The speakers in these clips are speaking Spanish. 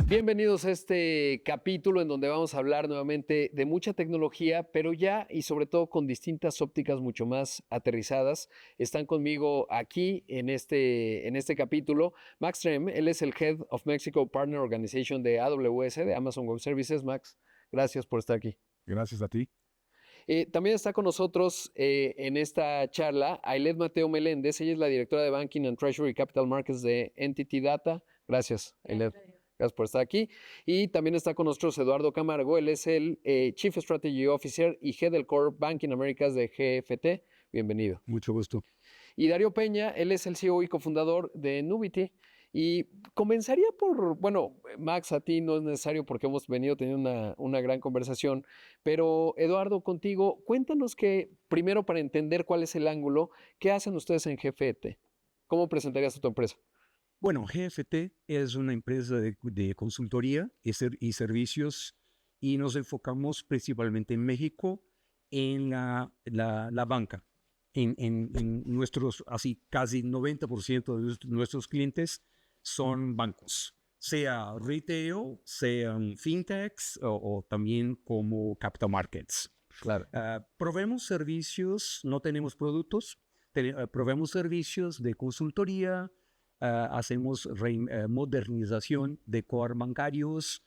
Bienvenidos a este capítulo en donde vamos a hablar nuevamente de mucha tecnología, pero ya y sobre todo con distintas ópticas mucho más aterrizadas. Están conmigo aquí en este capítulo Max Trem. Él es el Head of Mexico Partner Organization de AWS, de Amazon Web Services. Max, gracias por estar aquí. Gracias a ti. También está con nosotros en esta charla Ailed Mateo Meléndez. Ella es la directora de Banking and Treasury Capital Markets de Entity Data. Gracias, Ailed. Gracias por estar aquí. Y también está con nosotros Eduardo Camargo. Él es el Chief Strategy Officer y Head del Core Banking Americas de GFT. Bienvenido. Mucho gusto. Y Darío Peña, él es el CEO y cofundador de Nubity. Y comenzaría por, bueno, Max, a ti no es necesario porque hemos venido teniendo una gran conversación, pero Eduardo, contigo, cuéntanos que, primero para entender cuál es el ángulo, ¿qué hacen ustedes en GFT? ¿Cómo presentarías a tu empresa? Bueno, GFT es una empresa de consultoría y servicios y nos enfocamos principalmente en México en la banca. En nuestros, así casi 90% de nuestros clientes son bancos, sea retail, sean fintechs o también como capital markets. Claro. Proveemos servicios, no tenemos productos, proveemos servicios de consultoría. Hacemos modernización de core bancarios.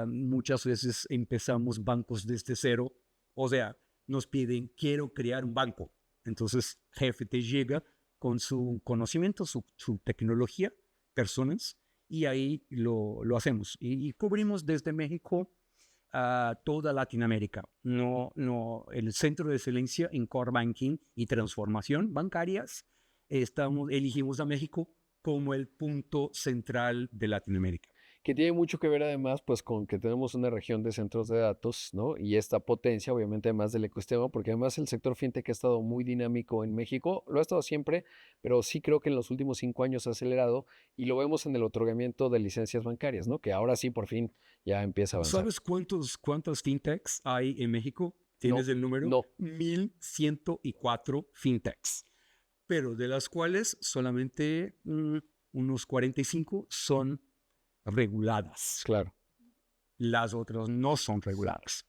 Muchas veces empezamos bancos desde cero. O sea, nos piden, quiero crear un banco. Entonces, GFT llega con su conocimiento, su tecnología, personas, y ahí lo hacemos. Y cubrimos desde México a toda Latinoamérica. El centro de excelencia en core banking y transformación bancarias. Elegimos a México como el punto central de Latinoamérica. Que tiene mucho que ver además pues con que tenemos una región de centros de datos, ¿no? Y esta potencia, obviamente, además del ecosistema, porque además el sector fintech ha estado muy dinámico en México, lo ha estado siempre, pero sí creo que en los últimos 5 años ha acelerado y lo vemos en el otorgamiento de licencias bancarias, ¿no? Que ahora sí, por fin, ya empieza a avanzar. ¿Sabes cuántas fintechs hay en México? No, ¿Tienes el número? no. 1,104 fintechs, pero de las cuales solamente unos 45 son reguladas. Claro. Las otras no son reguladas.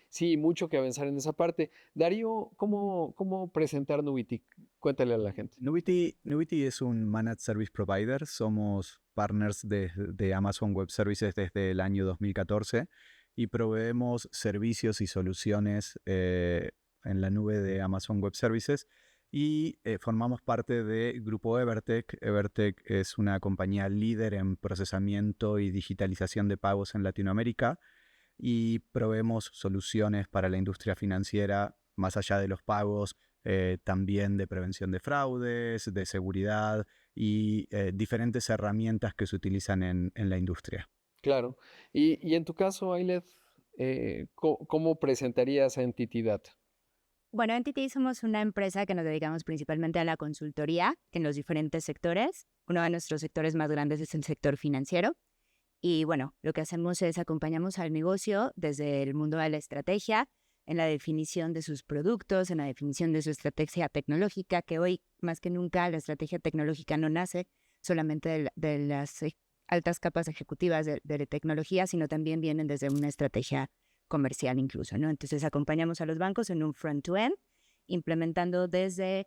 Sí, mucho que avanzar en esa parte. Darío, ¿cómo presentar Nubity? Cuéntale a la gente. Nubity es un Managed Service Provider. Somos partners de Amazon Web Services desde el año 2014 y proveemos servicios y soluciones en la nube de Amazon Web Services y formamos parte del grupo Evertec. Evertec es una compañía líder en procesamiento y digitalización de pagos en Latinoamérica y proveemos soluciones para la industria financiera más allá de los pagos, también de prevención de fraudes, de seguridad y diferentes herramientas que se utilizan en la industria. Claro. Y en tu caso, Ailed, ¿cómo presentarías a Entity Data? Bueno, Entity somos una empresa que nos dedicamos principalmente a la consultoría en los diferentes sectores. Uno de nuestros sectores más grandes es el sector financiero. Y bueno, lo que hacemos es acompañamos al negocio desde el mundo de la estrategia, en la definición de sus productos, en la definición de su estrategia tecnológica, que hoy más que nunca la estrategia tecnológica no nace solamente de las altas capas ejecutivas de tecnología, sino también vienen desde una estrategia comercial incluso, ¿no? Entonces acompañamos a los bancos en un front-to-end, implementando desde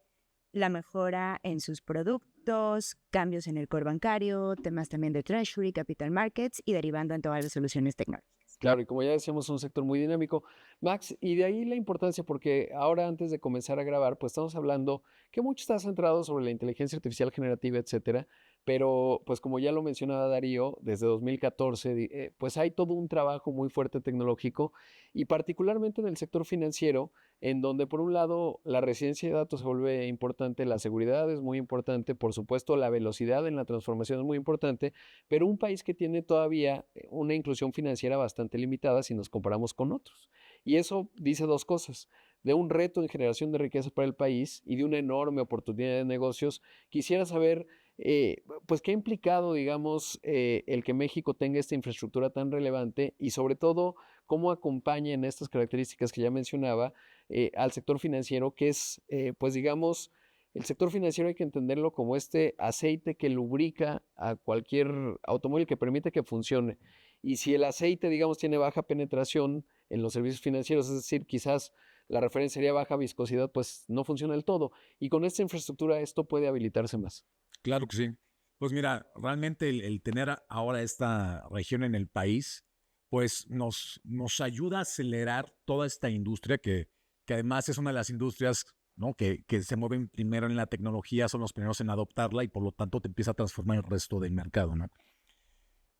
la mejora en sus productos, cambios en el core bancario, temas también de treasury, capital markets y derivando en todas las soluciones tecnológicas. Claro, y como ya decíamos, es un sector muy dinámico. Max, y de ahí la importancia, porque ahora antes de comenzar a grabar, pues estamos hablando que mucho está centrado sobre la inteligencia artificial generativa, etcétera, pero pues como ya lo mencionaba Darío, desde 2014, pues hay todo un trabajo muy fuerte tecnológico y particularmente en el sector financiero, en donde por un lado la residencia de datos se vuelve importante, la seguridad es muy importante, por supuesto la velocidad en la transformación es muy importante, pero un país que tiene todavía una inclusión financiera bastante limitada si nos comparamos con otros. Y eso dice dos cosas, de un reto en generación de riqueza para el país y de una enorme oportunidad de negocios. Quisiera saber, pues, qué ha implicado, digamos, el que México tenga esta infraestructura tan relevante y sobre todo, cómo acompaña en estas características que ya mencionaba al sector financiero, que es, pues, digamos, el sector financiero hay que entenderlo como este aceite que lubrica a cualquier automóvil que permite que funcione. Y si el aceite, digamos, tiene baja penetración en los servicios financieros, es decir, quizás la referencia sería baja viscosidad, pues no funciona del todo. Y con esta infraestructura esto puede habilitarse más. Claro que sí. Pues mira, realmente el tener ahora esta región en el país, pues nos ayuda a acelerar toda esta industria que además es una de las industrias, ¿no? que se mueven primero en la tecnología, son los primeros en adoptarla y por lo tanto te empieza a transformar el resto del mercado, ¿no?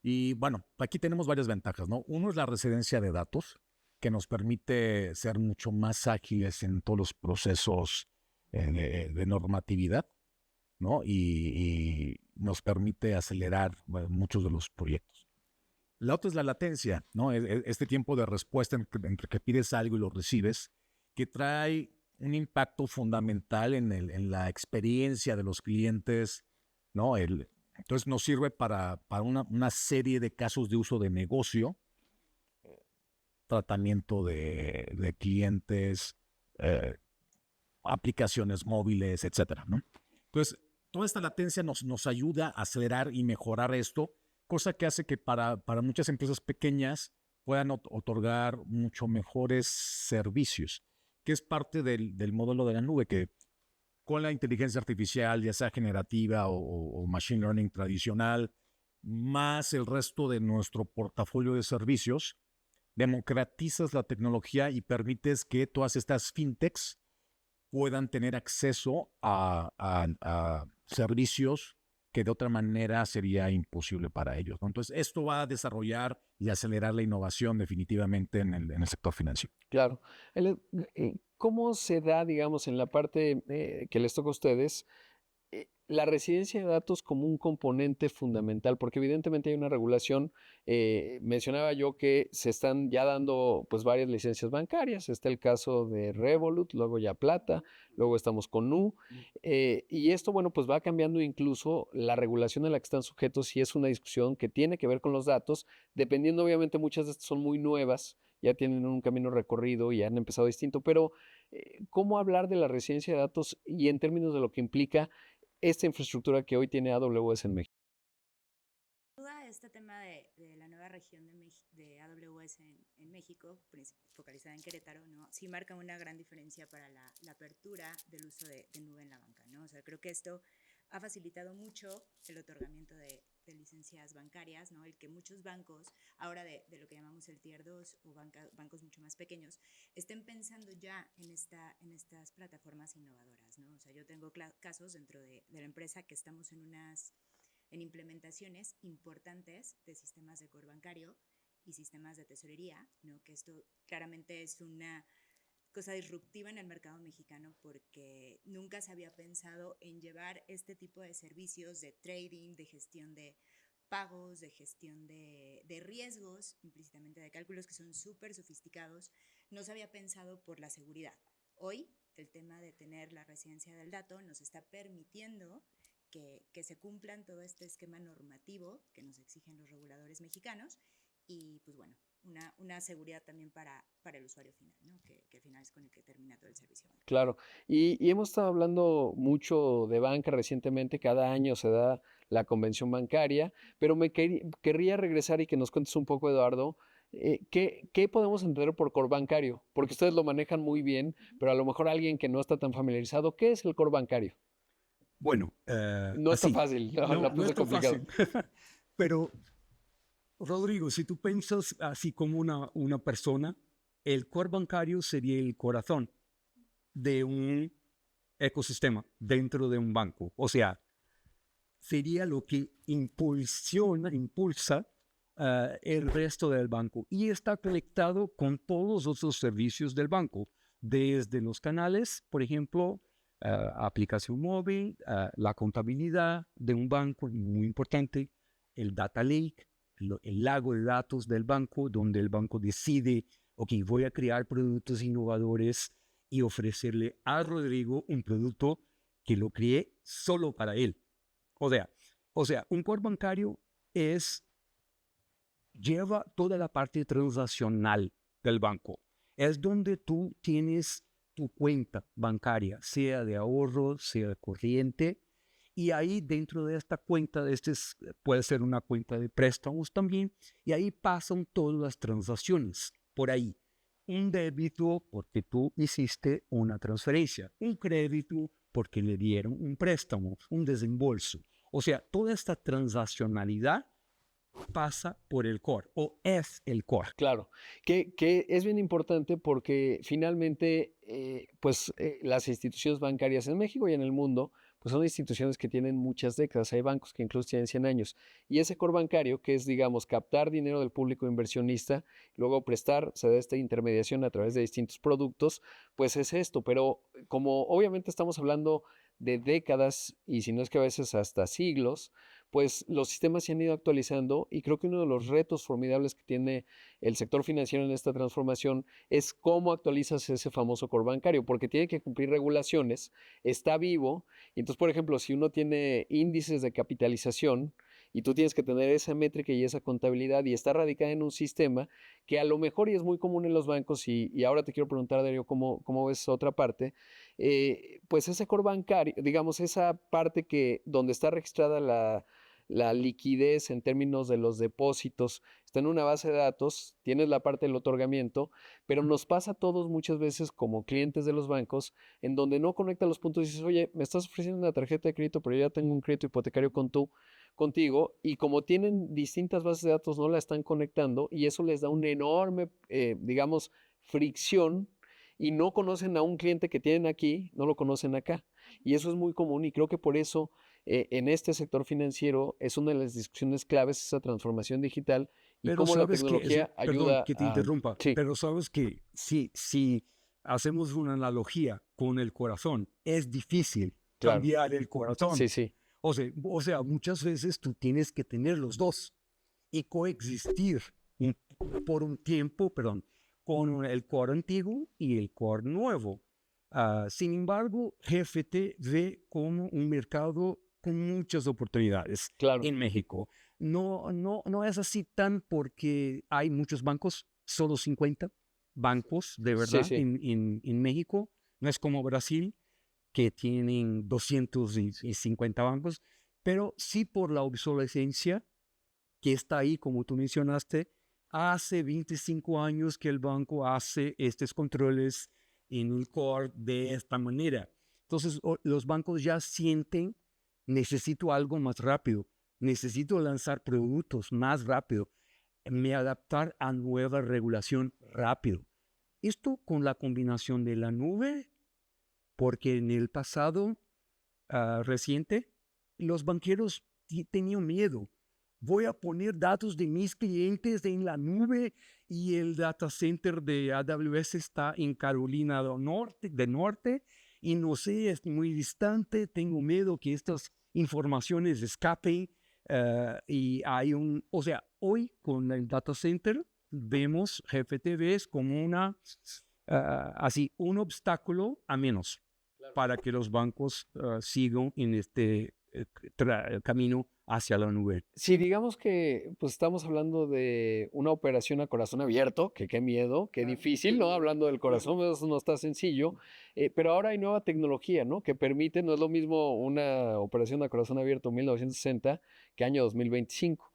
Y bueno, aquí tenemos varias ventajas, ¿no? Uno es la residencia de datos, que nos permite ser mucho más ágiles en todos los procesos de normatividad, ¿no? Y nos permite acelerar muchos de los proyectos. La otra es la latencia, ¿no? Este tiempo de respuesta entre que pides algo y lo recibes, que trae un impacto fundamental en la experiencia de los clientes, ¿no? Entonces nos sirve para una serie de casos de uso de negocio, tratamiento de clientes, aplicaciones móviles, etcétera, ¿no? Entonces, toda esta latencia nos ayuda a acelerar y mejorar esto, cosa que hace que para muchas empresas pequeñas puedan otorgar mucho mejores servicios, que es parte del modelo de la nube, que con la inteligencia artificial, ya sea generativa o machine learning tradicional, más el resto de nuestro portafolio de servicios, democratizas la tecnología y permites que todas estas fintechs puedan tener acceso a servicios que de otra manera sería imposible para ellos, ¿no? Entonces, esto va a desarrollar y acelerar la innovación definitivamente en el sector financiero. Claro. ¿Cómo se da, digamos, en la parte que les toca a ustedes, la residencia de datos como un componente fundamental? Porque evidentemente hay una regulación. Mencionaba yo que se están ya dando pues varias licencias bancarias. Está el caso de Revolut, luego ya Plata, luego estamos con Nu. Y esto, bueno, pues va cambiando incluso la regulación a la que están sujetos y es una discusión que tiene que ver con los datos, dependiendo obviamente muchas de estas son muy nuevas, ya tienen un camino recorrido y han empezado distinto, pero ¿cómo hablar de la residencia de datos y en términos de lo que implica esta infraestructura que hoy tiene AWS en México? Duda este tema de la nueva región de AWS en México, focalizada en Querétaro, ¿no? Sí marca una gran diferencia para la apertura del uso de nube en la banca, ¿no? O sea, creo que esto ha facilitado mucho el otorgamiento de licencias bancarias, ¿no? El que muchos bancos, ahora de lo que llamamos el Tier 2 o bancos mucho más pequeños, estén pensando ya en estas plataformas innovadoras, ¿no? O sea, yo tengo casos dentro de la empresa que estamos en implementaciones importantes de sistemas de core bancario y sistemas de tesorería, ¿no? Que esto claramente es una cosa disruptiva en el mercado mexicano porque nunca se había pensado en llevar este tipo de servicios de trading, de gestión de pagos, de gestión de riesgos, implícitamente de cálculos que son súper sofisticados. No se había pensado por la seguridad. Hoy el tema de tener la residencia del dato nos está permitiendo que se cumplan todo este esquema normativo que nos exigen los reguladores mexicanos y pues bueno, una seguridad también para el usuario final, ¿no? Que al final es con el que termina todo el servicio. Claro, y hemos estado hablando mucho de banca recientemente, cada año se da la convención bancaria, pero querría regresar y que nos cuentes un poco, Eduardo, ¿qué podemos entender por core bancario? Porque ustedes lo manejan muy bien, pero a lo mejor alguien que no está tan familiarizado, ¿qué es el core bancario? Bueno, No es tan así. fácil, No, la no puse es tan complicado. fácil. Pero, Rodrigo, si tú piensas así como una persona, el core bancario sería el corazón de un ecosistema dentro de un banco. O sea, sería lo que impulsa el resto del banco y está conectado con todos los otros servicios del banco, desde los canales, por ejemplo, aplicación móvil, la contabilidad de un banco, muy importante, el data lake, el lago de datos del banco, donde el banco decide, ok, voy a crear productos innovadores y ofrecerle a Rodrigo un producto que lo creé solo para él. O sea, un core bancario lleva toda la parte transaccional del banco. Es donde tú tienes tu cuenta bancaria, sea de ahorro, sea de corriente, y ahí dentro de esta cuenta, puede ser una cuenta de préstamos también, y ahí pasan todas las transacciones por ahí. Un débito porque tú hiciste una transferencia, un crédito porque le dieron un préstamo, un desembolso. O sea, toda esta transaccionalidad pasa por el core o es el core. Claro, que es bien importante porque finalmente, las instituciones bancarias en México y en el mundo, pues son instituciones que tienen muchas décadas. Hay bancos que incluso tienen 100 años. Y ese core bancario, que es, digamos, captar dinero del público inversionista, luego prestar, se da esta intermediación a través de distintos productos, pues es esto. Pero como obviamente estamos hablando de décadas y si no es que a veces hasta siglos, pues los sistemas se han ido actualizando y creo que uno de los retos formidables que tiene el sector financiero en esta transformación es cómo actualizas ese famoso core bancario, porque tiene que cumplir regulaciones, está vivo, y entonces, por ejemplo, si uno tiene índices de capitalización y tú tienes que tener esa métrica y esa contabilidad y está radicada en un sistema que a lo mejor y es muy común en los bancos y ahora te quiero preguntar, Darío, ¿cómo ves otra parte? Pues ese core bancario, digamos, esa parte donde está registrada la liquidez en términos de los depósitos, está en una base de datos, tienes la parte del otorgamiento, pero nos pasa a todos muchas veces como clientes de los bancos, en donde no conecta los puntos y dices, oye, me estás ofreciendo una tarjeta de crédito, pero yo ya tengo un crédito hipotecario contigo, y como tienen distintas bases de datos, no la están conectando, y eso les da una enorme, digamos, fricción, y no conocen a un cliente que tienen aquí, no lo conocen acá. Y eso es muy común, y creo que por eso en este sector financiero es una de las discusiones claves esa transformación digital y Pero cómo la sabes que, tecnología perdón ayuda que te a... interrumpa, Sí, pero sabes que si hacemos una analogía con el corazón, es difícil claro. cambiar el corazón. Sí, sí, O sea, muchas veces tú tienes que tener los dos y coexistir un- por un tiempo, perdón, con el core antiguo y el core nuevo. Sin embargo, GFT ve como un mercado con muchas oportunidades claro. en México. No es así tan porque hay muchos bancos, solo 50 bancos de Sí, verdad sí, en México. No es como Brasil, que tienen 250 bancos, pero sí por la obsolescencia que está ahí, como tú mencionaste, hace 25 años que el banco hace estos controles en el core de esta manera. Entonces, los bancos ya sienten, necesito algo más rápido, necesito lanzar productos más rápido, me adaptar a nueva regulación rápido. Esto con la combinación de la nube, porque en el pasado reciente, los banqueros tenían miedo. Voy a poner datos de mis clientes en la nube y el data center de AWS está en Carolina del Norte y no sé, es muy distante. Tengo miedo que estas informaciones escapen y o sea, hoy con el data center vemos GFTVs como un obstáculo a menos para que los bancos sigan en este camino hacia la nube. sí, digamos que pues estamos hablando de una operación a corazón abierto, que qué miedo, qué difícil, ¿no? Hablando del corazón, eso no está sencillo, pero ahora hay nueva tecnología, ¿no? Que permite, no es lo mismo una operación a corazón abierto en 1960 que año 2025.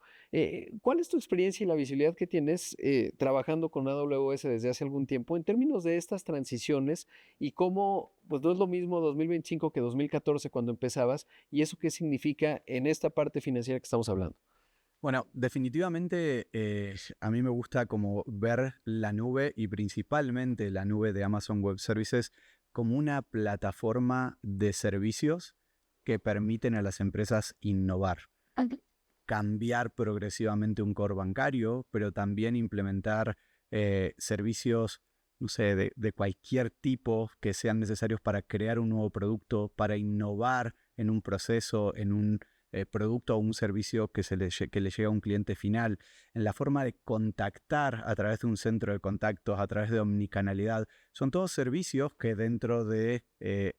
¿Cuál es tu experiencia y la visibilidad que tienes trabajando con AWS desde hace algún tiempo en términos de estas transiciones y cómo, pues no es lo mismo 2025 que 2014 cuando empezabas y eso qué significa en esta parte financiera que estamos hablando? Bueno, definitivamente a mí me gusta como ver la nube y principalmente la nube de Amazon Web Services como una plataforma de servicios que permiten a las empresas innovar, cambiar progresivamente un core bancario, pero también implementar servicios, no sé, de cualquier tipo que sean necesarios para crear un nuevo producto, para innovar en un proceso, en un producto o un servicio que le llega a un cliente final, en la forma de contactar a través de un centro de contactos, a través de omnicanalidad. Son todos servicios que dentro de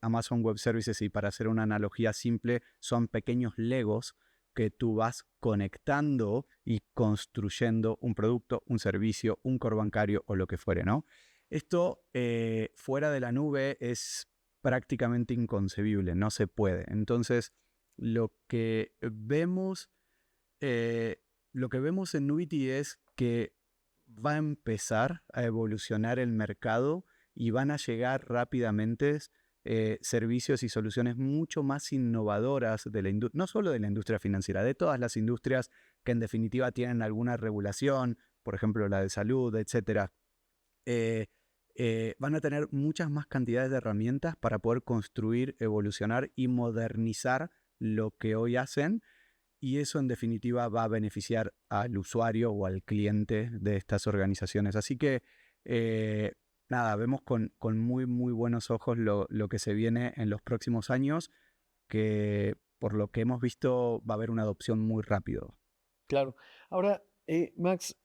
Amazon Web Services, y para hacer una analogía simple, son pequeños legos que tú vas conectando y construyendo un producto, un servicio, un core bancario o lo que fuere, ¿no? Esto fuera de la nube es prácticamente inconcebible, no se puede. Entonces, lo que vemos en Nubity es que va a empezar a evolucionar el mercado y van a llegar rápidamente servicios y soluciones mucho más innovadoras de no solo de la industria financiera, de todas las industrias que en definitiva tienen alguna regulación, por ejemplo la de salud, etcétera. Van a tener muchas más cantidades de herramientas para poder construir, evolucionar y modernizar lo que hoy hacen, y eso en definitiva va a beneficiar al usuario o al cliente de estas organizaciones. Así que nada, vemos con muy muy buenos ojos lo que se viene en los próximos años, que por lo que hemos visto va a haber una adopción muy rápido. Claro. Ahora, Max,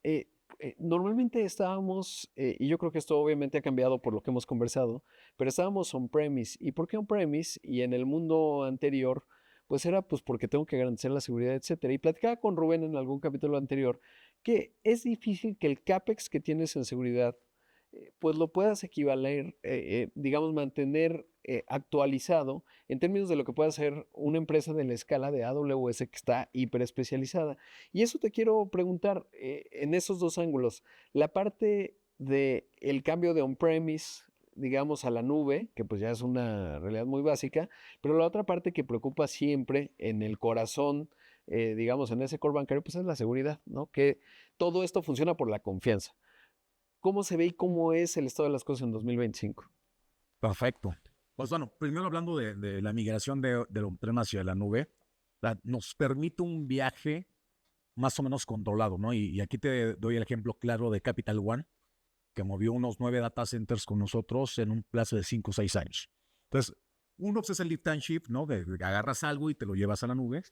normalmente estábamos, y yo creo que esto obviamente ha cambiado por lo que hemos conversado, pero estábamos on-premise. ¿Y por qué on-premise? Y en el mundo anterior, pues era pues porque tengo que garantizar la seguridad, etcétera. Y platicaba con Rubén en algún capítulo anterior que es difícil que el CAPEX que tienes en seguridad, pues lo puedas equivaler, digamos, mantener actualizado en términos de lo que puede hacer una empresa de la escala de AWS que está hiper especializada. Y eso te quiero preguntar en esos dos ángulos. La parte del cambio de on-premise, digamos, a la nube, que pues ya es una realidad muy básica, pero la otra parte que preocupa siempre en el corazón, digamos, en ese core bancario, pues es la seguridad, ¿no? Que todo esto funciona por la confianza. ¿Cómo se ve y cómo es el estado de las cosas en 2025? Perfecto. Pues bueno, primero hablando de la migración del on-prem hacia la nube, nos permite un viaje más o menos controlado, ¿no? Y aquí te doy el ejemplo claro de Capital One, que movió unos 9 data centers con nosotros en un plazo de 5 o 6 años. Entonces, uno pues, es el lift and shift, ¿no? De agarras algo y te lo llevas a la nube,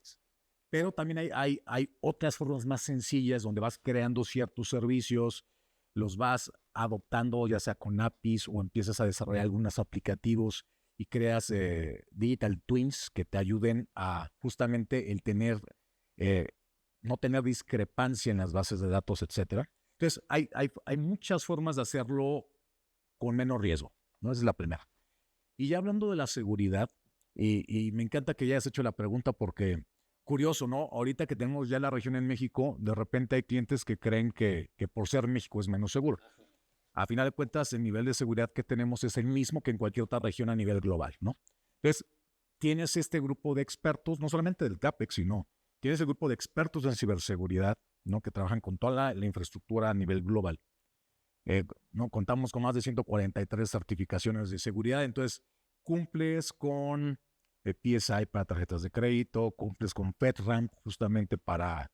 pero también hay otras formas más sencillas donde vas creando ciertos servicios, los vas adoptando ya sea con APIs o empiezas a desarrollar algunos aplicativos y creas digital twins que te ayuden a justamente el tener, no tener discrepancia en las bases de datos, etcétera. Entonces, hay muchas formas de hacerlo con menos riesgo, ¿no? Esa es la primera. Y ya hablando de la seguridad, y me encanta que ya hayas hecho la pregunta porque, curioso, ¿no? Ahorita que tenemos ya la región en México, de repente hay clientes que creen que por ser México es menos seguro. A final de cuentas, el nivel de seguridad que tenemos es el mismo que en cualquier otra región a nivel global, ¿no? Entonces, tienes este grupo de expertos, no solamente del CAPEX, sino tienes el grupo de expertos en ciberseguridad, ¿no? Que trabajan con toda la infraestructura a nivel global. ¿No? Contamos con más de 143 certificaciones de seguridad, entonces cumples con PSI para tarjetas de crédito, cumples con FedRAMP justamente para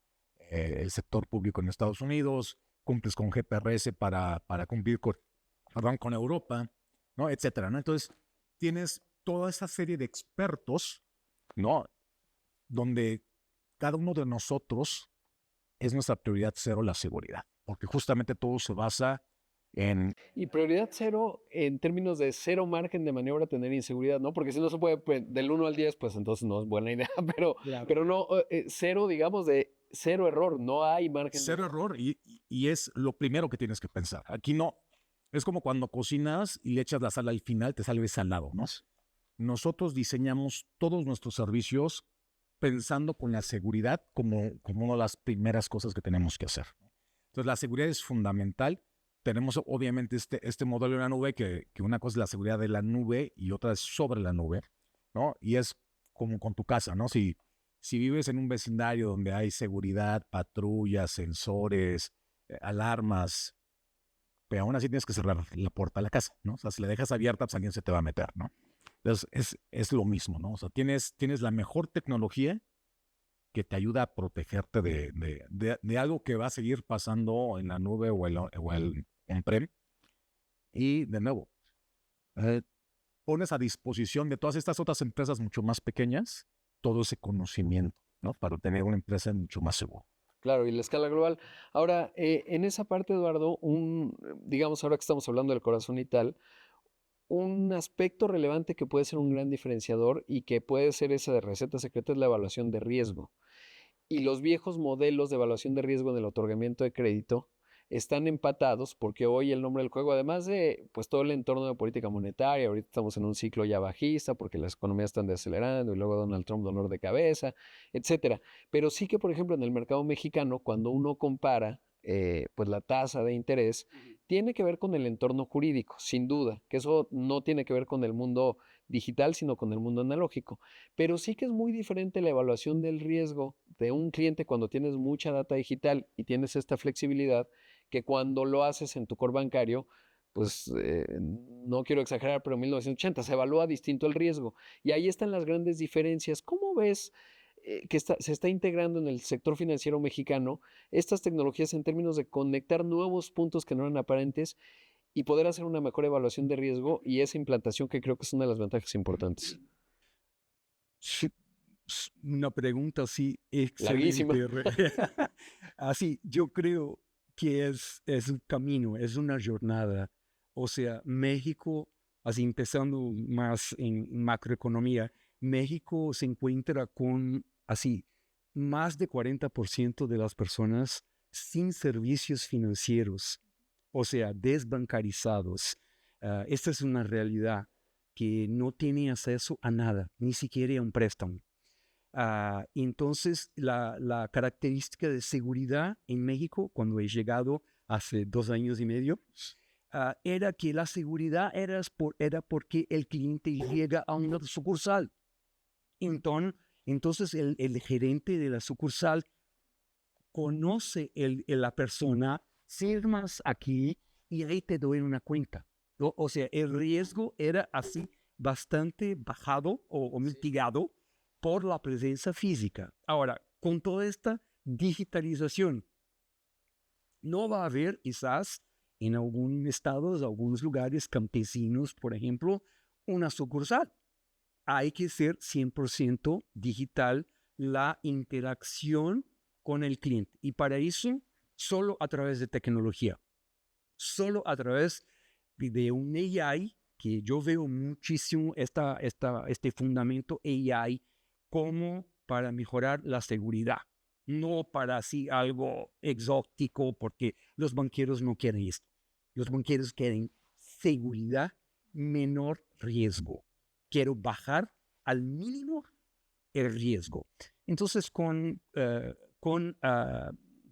el sector público en Estados Unidos, cumples con GPRS para cumplir con Europa, ¿no? Etcétera, ¿no? Entonces, tienes toda esa serie de expertos, ¿no? Donde cada uno de nosotros es nuestra prioridad cero la seguridad, porque justamente todo se basa en... Y prioridad cero en términos de cero margen de maniobra tener inseguridad, ¿no? Porque si no se puede pues, del 1 al 10, pues entonces no es buena idea, pero no, cero, digamos, de cero error, no hay margen. Cero error y es lo primero que tienes que pensar. Aquí no, es como cuando cocinas y le echas la sal al final, te sale salado, ¿no? Nosotros diseñamos todos nuestros servicios pensando con la seguridad como una de las primeras cosas que tenemos que hacer. Entonces, la seguridad es fundamental. Tenemos obviamente este modelo en la nube que una cosa es la seguridad de la nube y otra es sobre la nube, ¿no? Y es como con tu casa, ¿no? Si vives en un vecindario donde hay seguridad, patrullas, sensores, alarmas, pero aún así tienes que cerrar la puerta de la casa, ¿no? O sea, si la dejas abierta, pues alguien se te va a meter, ¿no? Entonces, es lo mismo, ¿no? O sea, tienes la mejor tecnología que te ayuda a protegerte de algo que va a seguir pasando en la nube o el on-prem. Y, de nuevo, pones a disposición de todas estas otras empresas mucho más pequeñas todo ese conocimiento, ¿no? Para tener una empresa mucho más segura. Claro, y la escala global. Ahora, en esa parte, Eduardo, digamos, ahora que estamos hablando del corazón y tal, un aspecto relevante que puede ser un gran diferenciador y que puede ser esa de receta secreta es la evaluación de riesgo. Y los viejos modelos de evaluación de riesgo en el otorgamiento de crédito están empatados porque hoy el nombre del juego, además de pues todo el entorno de política monetaria, ahorita estamos en un ciclo ya bajista porque las economías están desacelerando y luego Donald Trump dolor de cabeza, etcétera. Pero sí que, por ejemplo, en el mercado mexicano, cuando uno compara pues la tasa de interés, tiene que ver con el entorno jurídico, sin duda, que eso no tiene que ver con el mundo digital, sino con el mundo analógico. Pero sí que es muy diferente la evaluación del riesgo de un cliente cuando tienes mucha data digital y tienes esta flexibilidad que cuando lo haces en tu core bancario, pues no quiero exagerar, pero en 1980 se evalúa distinto el riesgo. Y ahí están las grandes diferencias. ¿Cómo ves que se está integrando en el sector financiero mexicano estas tecnologías en términos de conectar nuevos puntos que no eran aparentes y poder hacer una mejor evaluación de riesgo y esa implantación que creo que es una de las ventajas importantes? Sí, una pregunta así Larguísima. excelente. Así, yo creo que es un camino, es una jornada. O sea, México, así empezando más en macroeconomía, México se encuentra con, así, más de 40% de las personas sin servicios financieros, o sea, desbancarizados. Esta es una realidad que no tiene acceso a nada, ni siquiera a un préstamo. Entonces, la característica de seguridad en México, cuando he llegado hace 2 años y medio, era que la seguridad era porque el cliente llega a una sucursal. Entonces el gerente de la sucursal conoce la persona, firmas aquí y ahí te doy una cuenta. O sea, el riesgo era así bastante bajado o mitigado por la presencia física. Ahora, con toda esta digitalización, no va a haber quizás en algunos estados, algunos lugares campesinos, por ejemplo, una sucursal. Hay que ser 100% digital la interacción con el cliente. Y para eso, solo a través de tecnología, solo a través de un AI, que yo veo muchísimo este fundamento AI como para mejorar la seguridad, no para así algo exótico, porque los banqueros no quieren esto. Los banqueros quieren seguridad, menor riesgo. Quiero bajar al mínimo el riesgo. Entonces,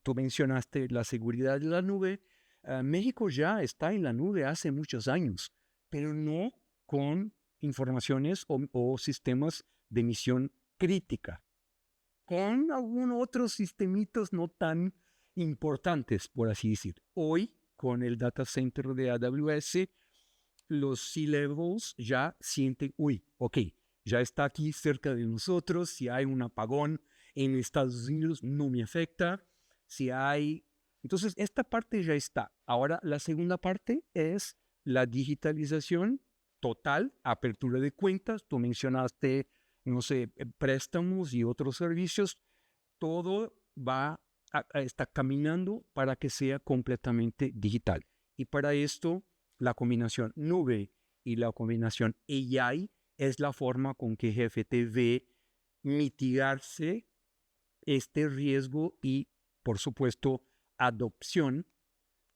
tú mencionaste la seguridad de la nube. México ya está en la nube hace muchos años, pero no con informaciones o sistemas de misión crítica, con algunos otros sistemitos no tan importantes, por así decir. Hoy, con el data center de AWS, los C-levels ya sienten, ok, ya está aquí cerca de nosotros, si hay un apagón en Estados Unidos no me afecta, Entonces, esta parte ya está. Ahora, la segunda parte es la digitalización total, apertura de cuentas. Tú mencionaste, no sé, préstamos y otros servicios. Todo está caminando para que sea completamente digital. Y para esto, la combinación nube y la combinación AI es la forma con que GFT ve mitigarse este riesgo y, por supuesto, adopción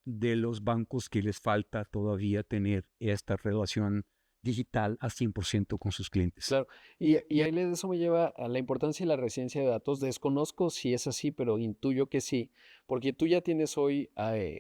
de los bancos que les falta todavía tener esta relación digital a 100% con sus clientes. Claro, y ahí eso me lleva a la importancia de la residencia de datos. Desconozco si es así, pero intuyo que sí, porque tú ya tienes hoy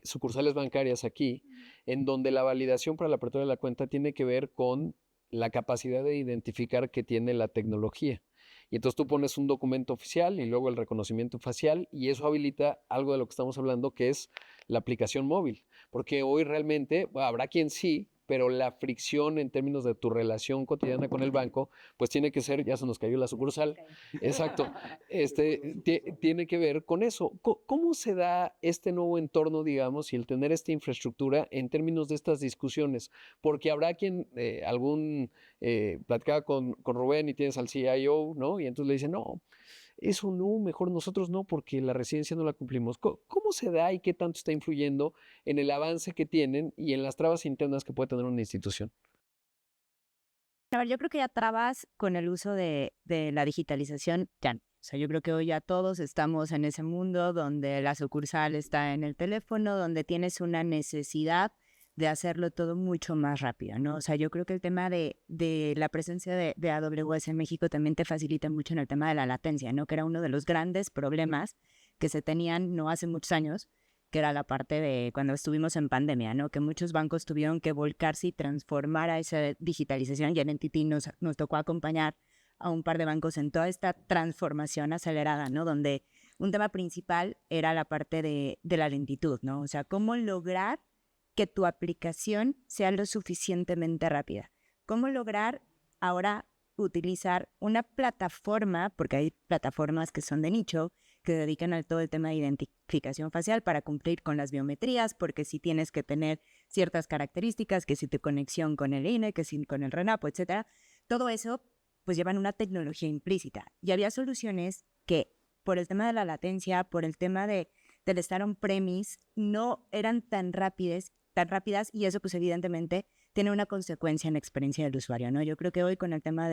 sucursales bancarias aquí, en donde la validación para la apertura de la cuenta tiene que ver con la capacidad de identificar que tiene la tecnología. Y entonces tú pones un documento oficial y luego el reconocimiento facial y eso habilita algo de lo que estamos hablando, que es la aplicación móvil. Porque hoy realmente, bueno, habrá quien sí, pero la fricción en términos de tu relación cotidiana con el banco, pues tiene que ser, ya se nos cayó la sucursal, exacto, tiene que ver con eso. ¿Cómo se da este nuevo entorno, digamos, y el tener esta infraestructura en términos de estas discusiones? Porque habrá quien, platicaba con Rubén y tienes al CIO, ¿no? Y entonces le dice, no, eso no, mejor nosotros no, porque la residencia no la cumplimos. ¿Cómo se da y qué tanto está influyendo en el avance que tienen y en las trabas internas que puede tener una institución? A ver, yo creo que ya trabas con el uso de la digitalización, ya no. O sea, yo creo que hoy ya todos estamos en ese mundo donde la sucursal está en el teléfono, donde tienes una necesidad de hacerlo todo mucho más rápido, ¿no? O sea, yo creo que el tema de la presencia de AWS en México también te facilita mucho en el tema de la latencia, ¿no? Que era uno de los grandes problemas que se tenían no hace muchos años, que era la parte de cuando estuvimos en pandemia, ¿no? Que muchos bancos tuvieron que volcarse y transformar a esa digitalización, y en NTT nos tocó acompañar a un par de bancos en toda esta transformación acelerada, ¿no? Donde un tema principal era la parte de la lentitud, ¿no? O sea, cómo lograr que tu aplicación sea lo suficientemente rápida. Cómo lograr ahora utilizar una plataforma, porque hay plataformas que son de nicho, que dedican a todo el tema de identificación facial para cumplir con las biometrías, porque si tienes que tener ciertas características, que si tu conexión con el INE, que si con el RENAPO, etcétera, todo eso pues llevan una tecnología implícita. Y había soluciones que por el tema de la latencia, por el tema del estar on-premise, no eran tan rápidas, y eso pues evidentemente tiene una consecuencia en la experiencia del usuario, ¿no? Yo creo que hoy con el tema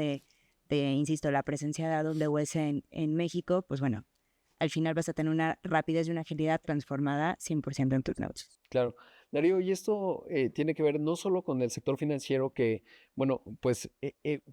insisto, la presencia de AWS en México, pues bueno, al final vas a tener una rapidez y una agilidad transformada 100% en tus negocios. Claro. Darío, y esto tiene que ver no solo con el sector financiero, que, bueno, pues,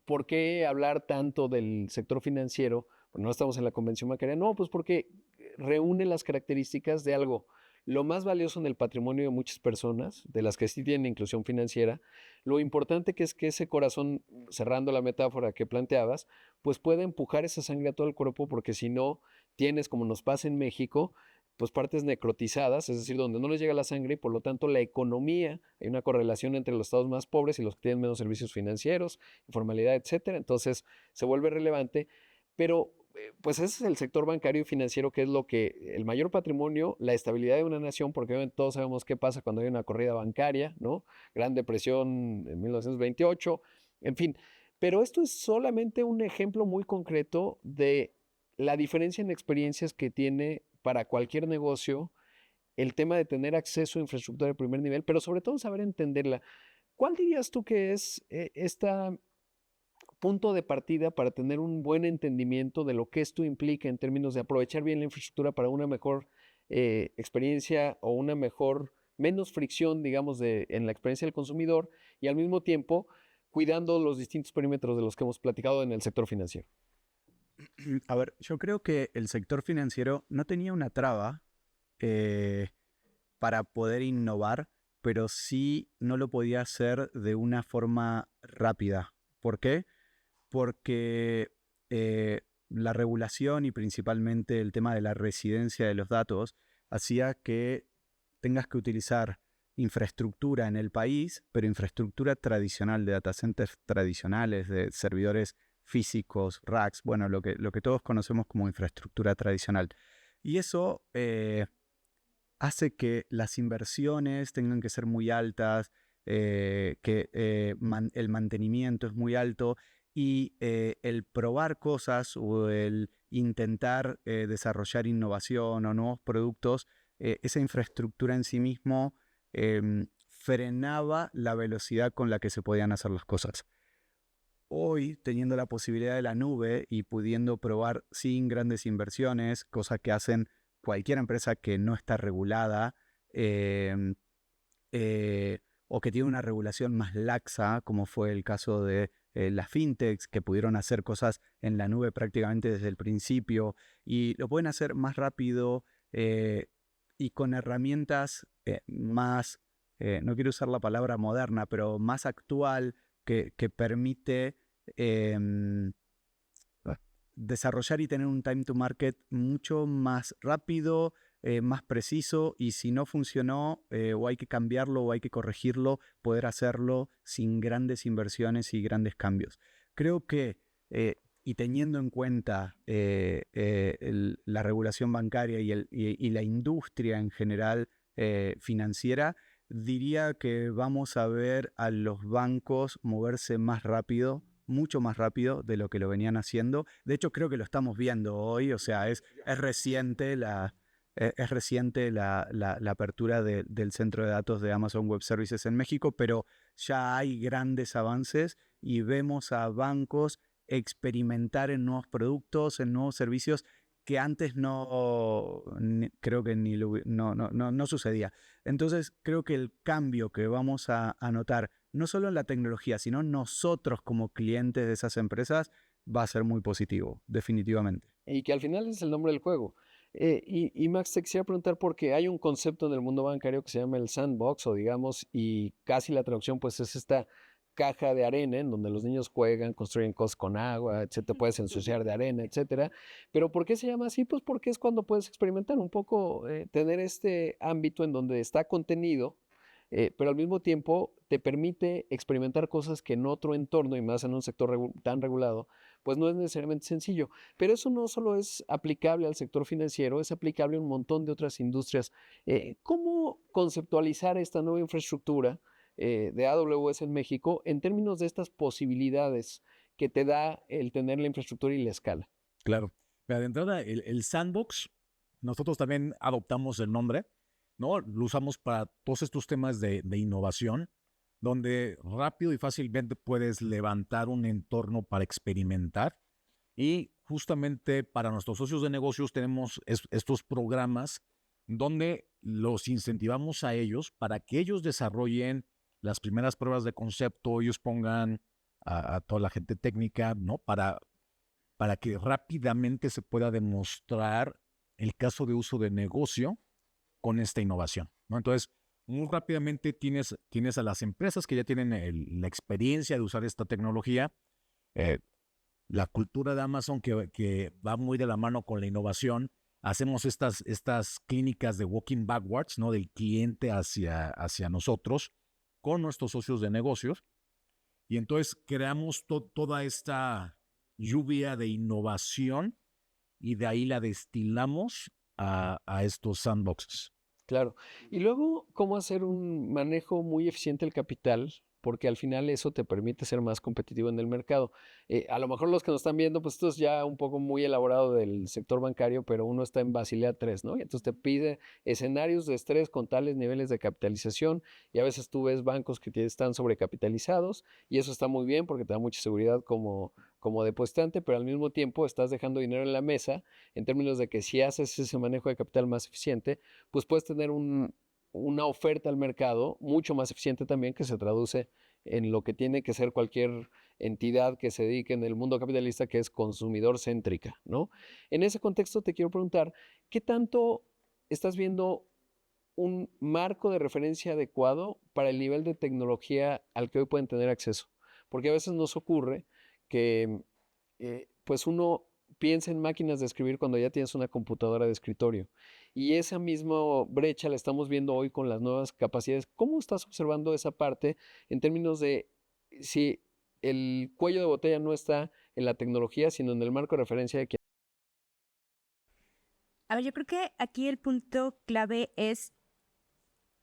¿por qué hablar tanto del sector financiero? Pues no estamos en la convención bancaria. No, pues porque reúne las características de algo, lo más valioso en el patrimonio de muchas personas, de las que sí tienen inclusión financiera, lo importante que es que ese corazón, cerrando la metáfora que planteabas, pues puede empujar esa sangre a todo el cuerpo, porque si no, tienes, como nos pasa en México, pues partes necrotizadas, es decir, donde no les llega la sangre y por lo tanto la economía, hay una correlación entre los estados más pobres y los que tienen menos servicios financieros, informalidad, etcétera, entonces se vuelve relevante, pero pues ese es el sector bancario y financiero, que es lo que, el mayor patrimonio, la estabilidad de una nación, porque obviamente todos sabemos qué pasa cuando hay una corrida bancaria, ¿no? Gran Depresión en 1928, en fin, pero esto es solamente un ejemplo muy concreto de la diferencia en experiencias que tiene para cualquier negocio el tema de tener acceso a infraestructura de primer nivel, pero sobre todo saber entenderla. ¿Cuál dirías tú que es este punto de partida para tener un buen entendimiento de lo que esto implica en términos de aprovechar bien la infraestructura para una mejor experiencia o una mejor, menos fricción, digamos, en la experiencia del consumidor, y al mismo tiempo cuidando los distintos perímetros de los que hemos platicado en el sector financiero? A ver, yo creo que el sector financiero no tenía una traba para poder innovar, pero sí no lo podía hacer de una forma rápida. ¿Por qué? Porque la regulación y principalmente el tema de la residencia de los datos hacía que tengas que utilizar infraestructura en el país, pero infraestructura tradicional, de data centers tradicionales, de servidores físicos, racks, bueno, lo que todos conocemos como infraestructura tradicional. Y eso hace que las inversiones tengan que ser muy altas, que el mantenimiento es muy alto, y el probar cosas o el intentar desarrollar innovación o nuevos productos, esa infraestructura en sí mismo frenaba la velocidad con la que se podían hacer las cosas. Hoy, teniendo la posibilidad de la nube y pudiendo probar sin grandes inversiones, cosa que hacen cualquier empresa que no está regulada o que tiene una regulación más laxa, como fue el caso de las fintechs, que pudieron hacer cosas en la nube prácticamente desde el principio y lo pueden hacer más rápido y con herramientas más, no quiero usar la palabra moderna, pero más actual, que permite desarrollar y tener un time to market mucho más rápido, más preciso, y si no funcionó o hay que cambiarlo o hay que corregirlo, poder hacerlo sin grandes inversiones y grandes cambios. Creo que, y teniendo en cuenta la regulación bancaria y la industria en general financiera, diría que vamos a ver a los bancos moverse más rápido, mucho más rápido de lo que lo venían haciendo. De hecho, creo que lo estamos viendo hoy, o sea, es reciente Es reciente la apertura del centro de datos de Amazon Web Services en México, pero ya hay grandes avances y vemos a bancos experimentar en nuevos productos, en nuevos servicios que antes creo que no sucedía. Entonces, creo que el cambio que vamos a notar, no solo en la tecnología, sino nosotros como clientes de esas empresas, va a ser muy positivo, definitivamente. Y que al final es el nombre del juego. Y Max, te quisiera preguntar porque hay un concepto en el mundo bancario que se llama el sandbox, o digamos, y casi la traducción pues es esta caja de arena en donde los niños juegan, construyen cosas con agua, etcétera, puedes ensuciar de arena, etcétera. Pero ¿por qué se llama así? Pues porque es cuando puedes experimentar un poco, tener este ámbito en donde está contenido, pero al mismo tiempo te permite experimentar cosas que en otro entorno, y más en un sector tan regulado, pues no es necesariamente sencillo. Pero eso no solo es aplicable al sector financiero, es aplicable a un montón de otras industrias. ¿Cómo conceptualizar esta nueva infraestructura de AWS en México en términos de estas posibilidades que te da el tener la infraestructura y la escala? Claro. Pero de entrada, el sandbox, nosotros también adoptamos el nombre, ¿no? Lo usamos para todos estos temas de innovación, donde rápido y fácilmente puedes levantar un entorno para experimentar. Y justamente para nuestros socios de negocios tenemos estos programas donde los incentivamos a ellos para que ellos desarrollen las primeras pruebas de concepto, ellos pongan a toda la gente técnica, ¿no? Para que rápidamente se pueda demostrar el caso de uso de negocio con esta innovación, ¿no? Entonces, muy rápidamente tienes a las empresas que ya tienen la experiencia de usar esta tecnología, la cultura de Amazon que va muy de la mano con la innovación. Hacemos estas clínicas de walking backwards, ¿no? Del cliente hacia nosotros con nuestros socios de negocios. Y entonces creamos toda esta lluvia de innovación y de ahí la destilamos a estos sandboxes. Claro. Y luego, ¿cómo hacer un manejo muy eficiente del capital? Porque al final eso te permite ser más competitivo en el mercado. A lo mejor los que nos están viendo, pues esto es ya un poco muy elaborado del sector bancario, pero uno está en Basilea 3, ¿no? Y entonces te pide escenarios de estrés con tales niveles de capitalización y a veces tú ves bancos que están sobrecapitalizados y eso está muy bien porque te da mucha seguridad como depositante, pero al mismo tiempo estás dejando dinero en la mesa en términos de que si haces ese manejo de capital más eficiente, pues puedes tener una oferta al mercado mucho más eficiente también, que se traduce en lo que tiene que ser cualquier entidad que se dedique en el mundo capitalista, que es consumidor céntrica, ¿no? En ese contexto te quiero preguntar, ¿qué tanto estás viendo un marco de referencia adecuado para el nivel de tecnología al que hoy pueden tener acceso? Porque a veces nos ocurre que pues uno piensa en máquinas de escribir cuando ya tienes una computadora de escritorio. Y esa misma brecha la estamos viendo hoy con las nuevas capacidades. ¿Cómo estás observando esa parte en términos de si el cuello de botella no está en la tecnología, sino en el marco de referencia de que... A ver, yo creo que aquí el punto clave es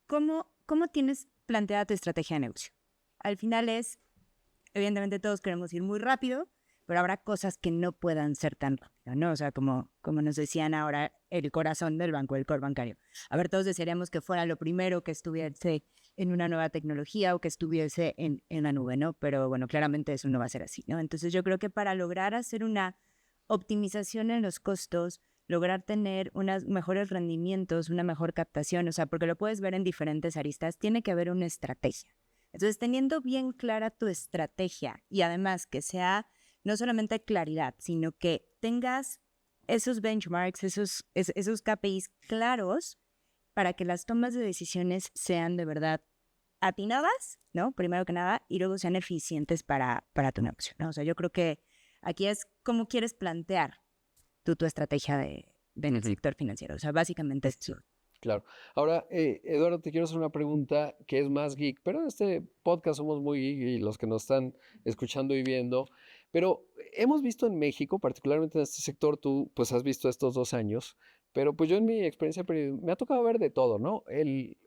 cómo tienes planteada tu estrategia de negocio. Al final es, evidentemente todos queremos ir muy rápido, pero habrá cosas que no puedan ser tan rápido, ¿no? O sea, como nos decían ahora, el corazón del banco, el core bancario. A ver, todos desearíamos que fuera lo primero que estuviese en una nueva tecnología o que estuviese en la nube, ¿no? Pero bueno, claramente eso no va a ser así, ¿no? Entonces yo creo que para lograr hacer una optimización en los costos, lograr tener unos mejores rendimientos, una mejor captación, o sea, porque lo puedes ver en diferentes aristas, tiene que haber una estrategia. Entonces, teniendo bien clara tu estrategia y además que sea no solamente claridad, sino que tengas esos benchmarks, esos KPIs claros para que las tomas de decisiones sean de verdad atinadas, ¿no? Primero que nada, y luego sean eficientes para tu negocio, ¿no? O sea, yo creo que aquí es cómo quieres plantear tu estrategia en el sector financiero. O sea, básicamente es eso. Claro. Ahora, Eduardo, te quiero hacer una pregunta que es más geek, pero en este podcast somos muy geek y los que nos están escuchando y viendo, pero hemos visto en México, particularmente en este sector, tú pues has visto estos 2 años, pero pues yo en mi experiencia me ha tocado ver de todo, ¿no?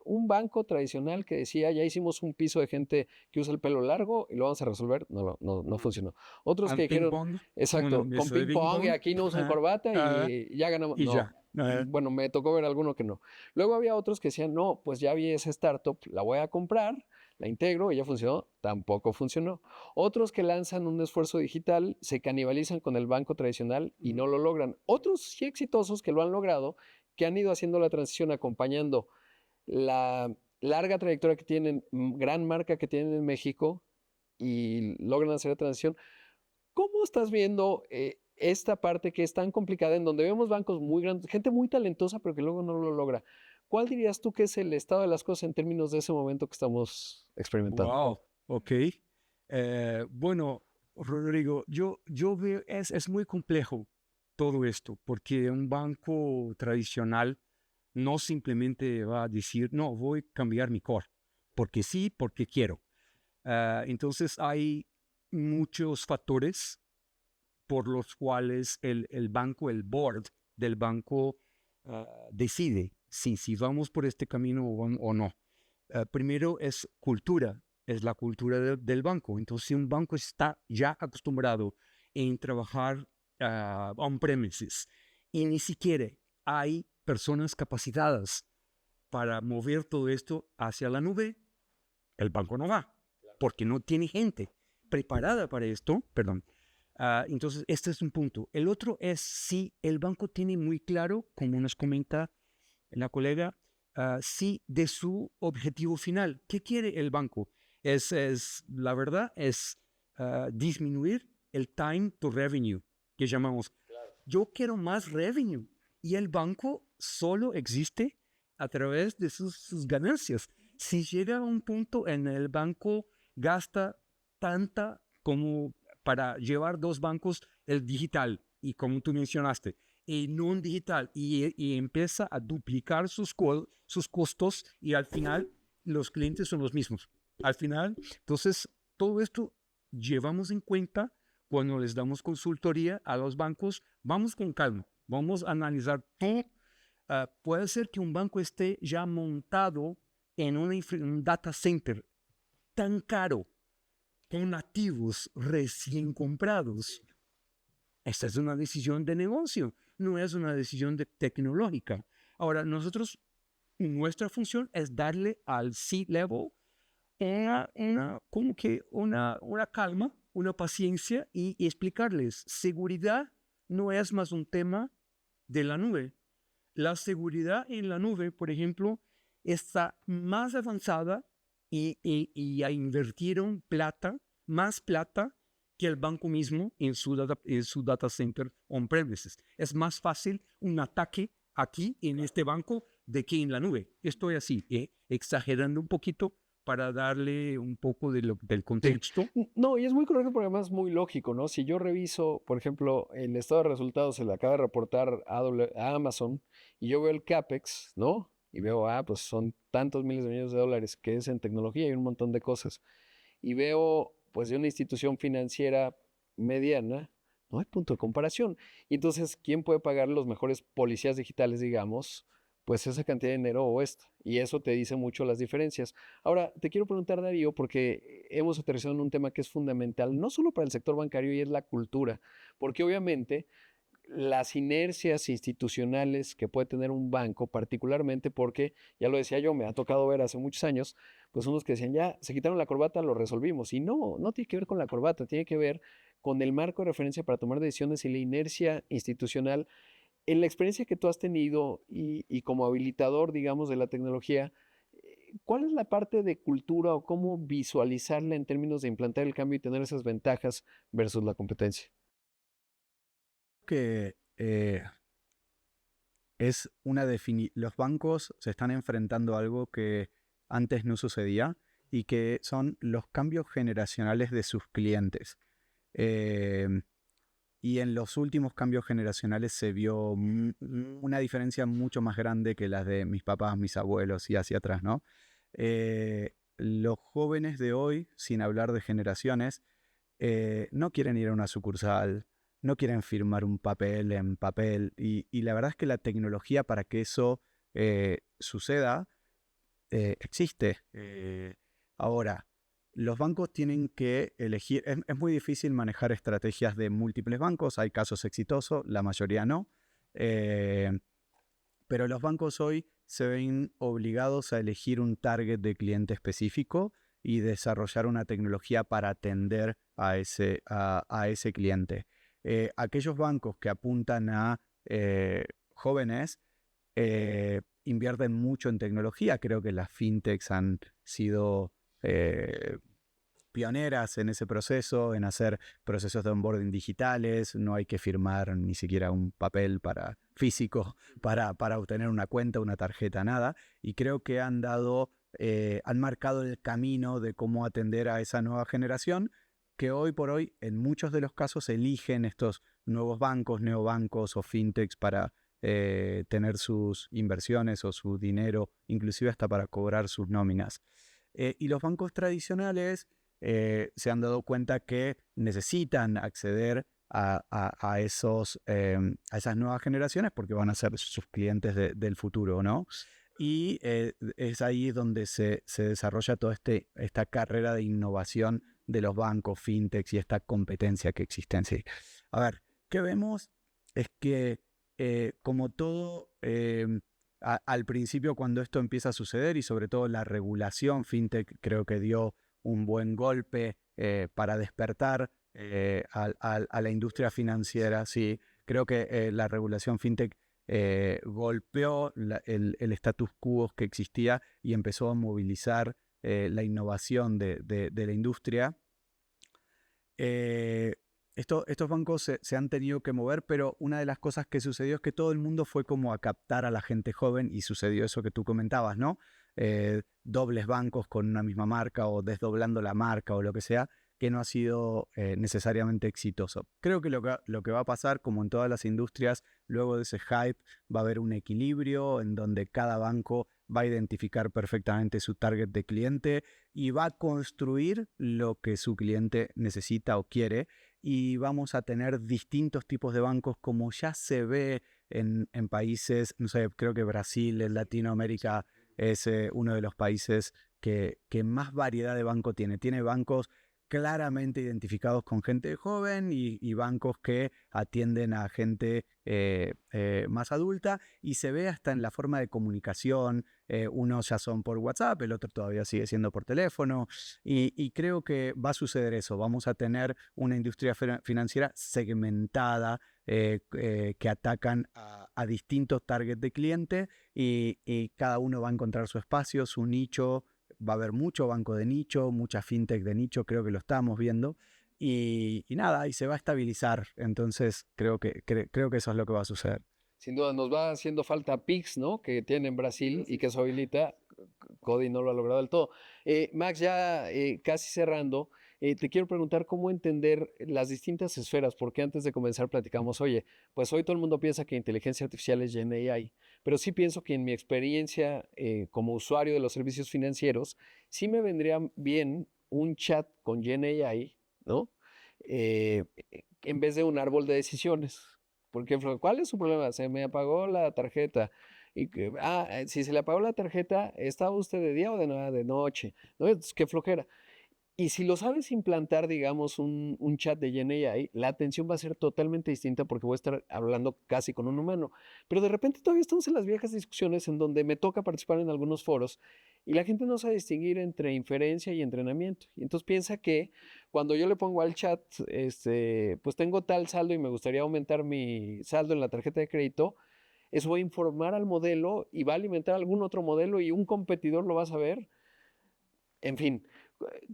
Un banco tradicional que decía, ya hicimos un piso de gente que usa el pelo largo y lo vamos a resolver, no funcionó. Otros que dijeron, exacto, con ping pong y aquí no usan corbata y ya ganamos. No, Bueno, me tocó ver alguno que no. Luego había otros que decían, no, pues ya vi esa startup, la voy a comprar, la integro, y ya funcionó, tampoco funcionó. Otros que lanzan un esfuerzo digital, se canibalizan con el banco tradicional y no lo logran. Otros sí exitosos que lo han logrado, que han ido haciendo la transición acompañando la larga trayectoria que tienen, gran marca que tienen en México y logran hacer la transición. ¿Cómo estás viendo esta parte que es tan complicada, en donde vemos bancos muy grandes, gente muy talentosa, pero que luego no lo logra? ¿Cuál dirías tú que es el estado de las cosas en términos de ese momento que estamos experimentando? Wow, ok. Bueno, Rodrigo, yo veo, es muy complejo todo esto, porque un banco tradicional no simplemente va a decir, no, voy a cambiar mi core, porque sí, porque quiero. Entonces hay muchos factores por los cuales el banco, el board del banco decide si vamos por este camino o no. Primero es cultura, es la cultura del banco. Entonces, si un banco está ya acostumbrado en trabajar on-premises y ni siquiera hay personas capacitadas para mover todo esto hacia la nube, el banco no va, porque no tiene gente preparada para esto, perdón. Entonces, este es un punto. El otro es si el banco tiene muy claro, como nos comenta la colega, sí de su objetivo final. ¿Qué quiere el banco? La verdad, es disminuir el time to revenue, que llamamos. Yo quiero más revenue y el banco solo existe a través de sus ganancias. Si llega a un punto en el banco gasta tanta como para llevar dos bancos, el digital y como tú mencionaste, y no digital, y empieza a duplicar sus costos y al final los clientes son los mismos. Al final, entonces, todo esto llevamos en cuenta cuando les damos consultoría a los bancos. Vamos con calma, vamos a analizar todo. Puede ser que un banco esté ya montado en un data center tan caro, con activos recién comprados. Esta es una decisión de negocio, no es una decisión tecnológica. Ahora, nuestra función es darle al C-level una calma, una paciencia y explicarles, seguridad no es más un tema de la nube. La seguridad en la nube, por ejemplo, está más avanzada y ya invirtieron más plata que el banco mismo en su data center on-premises. Es más fácil un ataque aquí en este banco de que en la nube. Estoy así, exagerando un poquito para darle un poco del contexto. No, y es muy correcto porque además es muy lógico, ¿no? Si yo reviso, por ejemplo, el estado de resultados, se le acaba de reportar a Amazon, y yo veo el CAPEX, ¿no? Y veo, pues son tantos miles de millones de dólares que es en tecnología y un montón de cosas. Y veo, pues, de una institución financiera mediana, no hay punto de comparación. Y entonces, ¿quién puede pagar los mejores policías digitales, digamos? Pues esa cantidad de dinero o esta. Y eso te dice mucho las diferencias. Ahora, te quiero preguntar, Darío, porque hemos aterrizado en un tema que es fundamental, no solo para el sector bancario, y es la cultura. Porque obviamente las inercias institucionales que puede tener un banco, particularmente porque, ya lo decía yo, me ha tocado ver hace muchos años, pues unos que decían, ya, se quitaron la corbata, lo resolvimos. Y no, no tiene que ver con la corbata, tiene que ver con el marco de referencia para tomar decisiones y la inercia institucional. En la experiencia que tú has tenido y como habilitador, digamos, de la tecnología, ¿cuál es la parte de cultura o cómo visualizarla en términos de implantar el cambio y tener esas ventajas versus la competencia? Que los bancos se están enfrentando a algo que antes no sucedía y que son los cambios generacionales de sus clientes. Y en los últimos cambios generacionales se vio una diferencia mucho más grande que las de mis papás, mis abuelos y hacia atrás, ¿no? Los jóvenes de hoy, sin hablar de generaciones, no quieren ir a una sucursal, no quieren firmar un papel en papel. Y la verdad es que la tecnología para que eso suceda existe. Ahora, los bancos tienen que elegir. Es muy difícil manejar estrategias de múltiples bancos. Hay casos exitosos, la mayoría no. Pero los bancos hoy se ven obligados a elegir un target de cliente específico y desarrollar una tecnología para atender a ese cliente. Aquellos bancos que apuntan a jóvenes invierten mucho en tecnología. Creo que las fintechs han sido pioneras en ese proceso, en hacer procesos de onboarding digitales. No hay que firmar ni siquiera un papel físico para obtener una cuenta, una tarjeta, nada. Y creo que han marcado el camino de cómo atender a esa nueva generación que hoy por hoy en muchos de los casos eligen estos nuevos bancos, neobancos o fintechs para tener sus inversiones o su dinero, inclusive hasta para cobrar sus nóminas. Y los bancos tradicionales se han dado cuenta que necesitan acceder a esas nuevas generaciones porque van a ser sus clientes del futuro, ¿no? Y es ahí donde se desarrolla toda esta carrera de innovación de los bancos, fintechs y esta competencia que existe en sí. A ver, ¿qué vemos? Es que como todo, al principio cuando esto empieza a suceder y sobre todo la regulación fintech creo que dio un buen golpe para despertar a la industria financiera. Sí, creo que la regulación fintech golpeó el status quo que existía y empezó a movilizar la innovación de la industria. Estos bancos se han tenido que mover, pero una de las cosas que sucedió es que todo el mundo fue como a captar a la gente joven y sucedió eso que tú comentabas, ¿no? Dobles bancos con una misma marca o desdoblando la marca o lo que sea, que no ha sido necesariamente exitoso. Creo que lo que va a pasar, como en todas las industrias, luego de ese hype, va a haber un equilibrio en donde cada banco va a identificar perfectamente su target de cliente y va a construir lo que su cliente necesita o quiere, y vamos a tener distintos tipos de bancos como ya se ve en países, no sé, creo que Brasil, en Latinoamérica, es uno de los países que más variedad de banco tiene. Tiene bancos claramente identificados con gente joven y bancos que atienden a gente más adulta, y se ve hasta en la forma de comunicación. Unos ya son por WhatsApp, el otro todavía sigue siendo por teléfono, y creo que va a suceder eso. Vamos a tener una industria financiera segmentada que atacan a distintos targets de cliente, y cada uno va a encontrar su espacio, su nicho. Va a haber mucho banco de nicho, mucha fintech de nicho, creo que lo estamos viendo. Y nada, y se va a estabilizar. Entonces creo que eso es lo que va a suceder. Sin duda, nos va haciendo falta Pix, ¿no? Que tiene en Brasil y que eso habilita. Cody no lo ha logrado del todo. Max, ya casi cerrando, te quiero preguntar cómo entender las distintas esferas, porque antes de comenzar platicamos, oye, pues hoy todo el mundo piensa que inteligencia artificial es Gen AI, pero sí pienso que en mi experiencia como usuario de los servicios financieros, sí me vendría bien un chat con Gen AI, ¿no? En vez de un árbol de decisiones. Por ejemplo, ¿cuál es su problema? Se me apagó la tarjeta. Si se le apagó la tarjeta, ¿estaba usted de día o de noche? ¿No? Qué flojera. Y si lo sabes implantar, digamos, un chat de Gen AI, la atención va a ser totalmente distinta porque voy a estar hablando casi con un humano. Pero de repente todavía estamos en las viejas discusiones en donde me toca participar en algunos foros y la gente no sabe distinguir entre inferencia y entrenamiento. Y entonces piensa que cuando yo le pongo al chat, pues tengo tal saldo y me gustaría aumentar mi saldo en la tarjeta de crédito, eso va a informar al modelo y va a alimentar algún otro modelo y un competidor lo va a saber. En fin,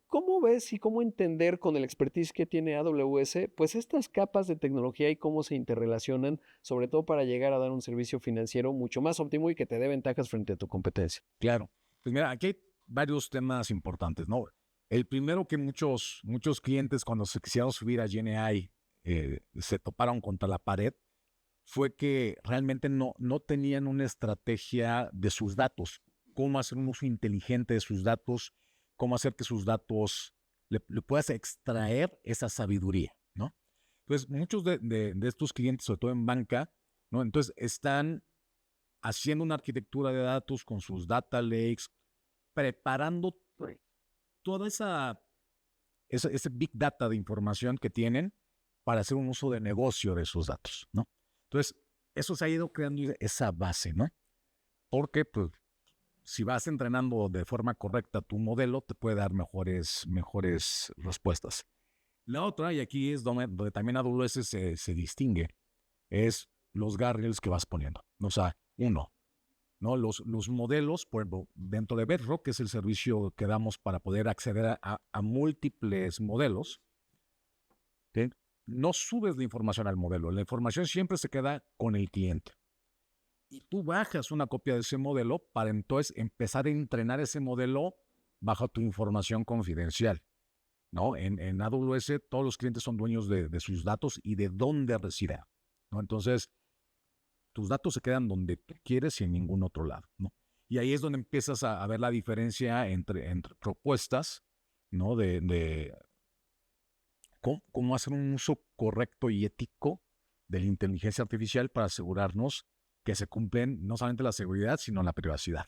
¿cómo ves y cómo entender con el expertise que tiene AWS, pues estas capas de tecnología y cómo se interrelacionan, sobre todo para llegar a dar un servicio financiero mucho más óptimo y que te dé ventajas frente a tu competencia? Claro. Pues mira, aquí hay varios temas importantes, ¿no? El primero que muchos clientes cuando se quisieron subir a GenAI se toparon contra la pared fue que realmente no tenían una estrategia de sus datos, cómo hacer un uso inteligente de sus datos, cómo hacer que sus datos le puedas extraer esa sabiduría, ¿no? Entonces, muchos de estos clientes, sobre todo en banca, ¿no? Entonces, están haciendo una arquitectura de datos con sus data lakes, preparando toda ese big data de información que tienen para hacer un uso de negocio de esos datos, ¿no? Entonces, eso se ha ido creando esa base, ¿no? porque pues, si vas entrenando de forma correcta tu modelo, te puede dar mejores respuestas. La otra, y aquí es donde también AWS se distingue, es los guardrails que vas poniendo. O sea, uno, ¿no? Los modelos, por ejemplo, dentro de Bedrock, que es el servicio que damos para poder acceder a múltiples modelos, ¿sí? No subes la información al modelo. La información siempre se queda con el cliente. Y tú bajas una copia de ese modelo para entonces empezar a entrenar ese modelo bajo tu información confidencial, ¿no? En AWS todos los clientes son dueños de sus datos y de dónde residen, ¿no? Entonces, tus datos se quedan donde tú quieres y en ningún otro lado, ¿no? Y ahí es donde empiezas a ver la diferencia entre propuestas, ¿no? De cómo hacer un uso correcto y ético de la inteligencia artificial para asegurarnos que se cumplen no solamente la seguridad, sino la privacidad.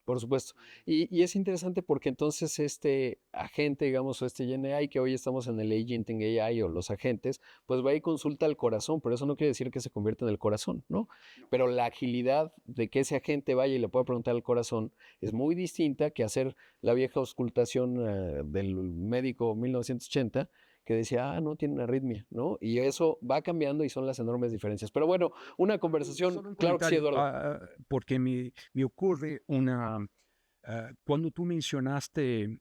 Por supuesto. Y es interesante porque entonces este agente, digamos, o este GenAI, que hoy estamos en el Agenting AI o los agentes, pues va y consulta al corazón, pero eso no quiere decir que se convierta en el corazón, ¿no? Pero la agilidad de que ese agente vaya y le pueda preguntar al corazón es muy distinta que hacer la vieja auscultación del médico 1980, que decía, no, tiene una arritmia, ¿no? Y eso va cambiando y son las enormes diferencias. Pero bueno, una conversación, Solo un claro que sí, comentario, Eduardo. porque me ocurre cuando tú mencionaste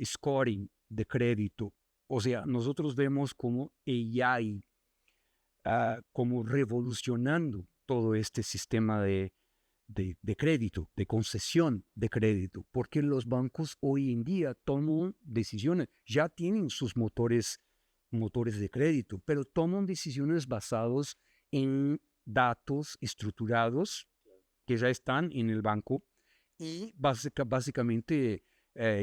scoring de crédito, o sea, nosotros vemos como AI como revolucionando todo este sistema de crédito, de concesión de crédito, porque los bancos hoy en día toman decisiones, ya tienen sus motores de crédito, pero toman decisiones basadas en datos estructurados que ya están en el banco y básicamente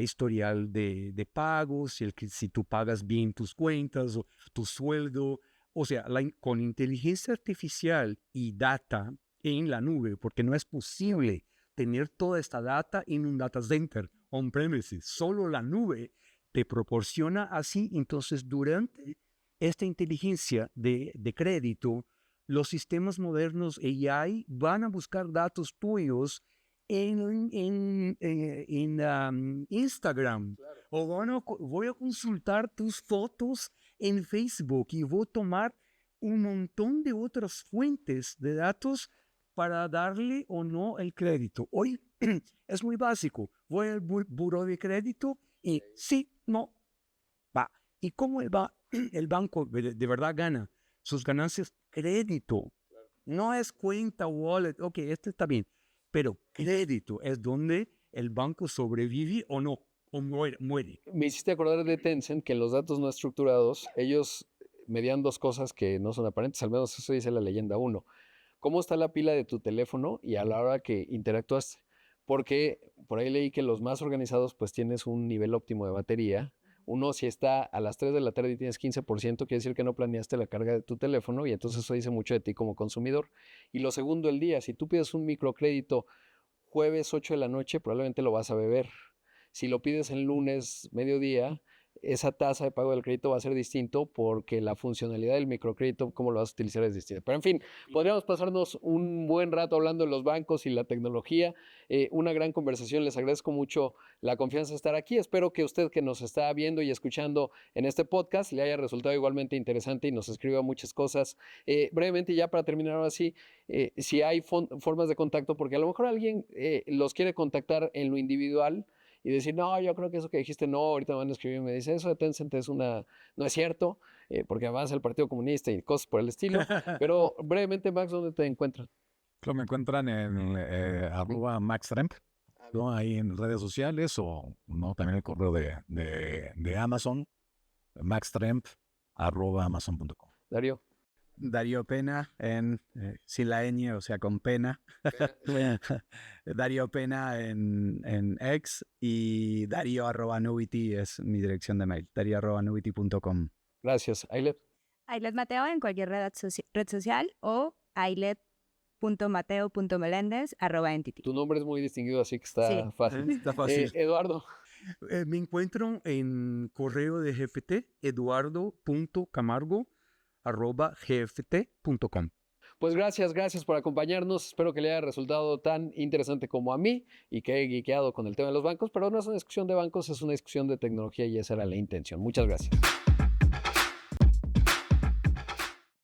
historial de pagos, si tú pagas bien tus cuentas o tu sueldo, o sea, con inteligencia artificial y data en la nube, porque no es posible tener toda esta data en un data center on-premises. Solo la nube te proporciona así. Entonces, durante esta inteligencia de crédito, los sistemas modernos AI van a buscar datos tuyos en Instagram. Claro. O voy a consultar tus fotos en Facebook y voy a tomar un montón de otras fuentes de datos para darle o no el crédito. Hoy es muy básico. Voy al buró de crédito y sí, no, va. ¿Y cómo el banco de verdad gana? Sus ganancias, crédito. No es cuenta, wallet, ok, este está bien. Pero crédito es donde el banco sobrevive o no, o muere. Me hiciste acordar de Tencent que en los datos no estructurados, ellos medían dos cosas que no son aparentes, al menos eso dice la leyenda 1. ¿Cómo está la pila de tu teléfono y a la hora que interactuaste? Porque por ahí leí que los más organizados pues tienes un nivel óptimo de batería. Uno, si está a las 3 de la tarde y tienes 15%, quiere decir que no planeaste la carga de tu teléfono y entonces eso dice mucho de ti como consumidor. Y lo segundo, el día. Si tú pides un microcrédito jueves 8 de la noche, probablemente lo vas a beber. Si lo pides el lunes mediodía, esa tasa de pago del crédito va a ser distinto porque la funcionalidad del microcrédito, cómo lo vas a utilizar es distinta. Pero en fin, podríamos pasarnos un buen rato hablando de los bancos y la tecnología. Una gran conversación. Les agradezco mucho la confianza de estar aquí. Espero que usted que nos está viendo y escuchando en este podcast le haya resultado igualmente interesante y nos escriba muchas cosas. Brevemente, ya para terminar ahora sí, si hay formas de contacto, porque a lo mejor alguien los quiere contactar en lo individual y decir, no, yo creo que eso que dijiste, no, ahorita me van a escribir y me dice, eso de Tencent no es cierto, porque avanza el Partido Comunista y cosas por el estilo. Pero brevemente, Max, ¿dónde te encuentran? Lo me encuentran en @MaxTremp, ¿no? Ahí en redes sociales o no, también el correo de Amazon, maxtremp@amazon.com. Darío. Darío Pena sin la ñ, o sea, con pena. Darío Pena en X y dario@nubity es mi dirección de mail, dario@nubity.com. Gracias. Ailet. Ailet Mateo en cualquier red social o ailet.mateo.melendez@entity. Tu nombre es muy distinguido, así que está Sí. fácil. Está fácil. Eduardo. Me encuentro en correo de GPT, eduardo.camargo@gft.com. Pues gracias por acompañarnos. Espero que le haya resultado tan interesante como a mí y que haya geekeado con el tema de los bancos, pero no es una discusión de bancos, es una discusión de tecnología y esa era la intención. Muchas gracias.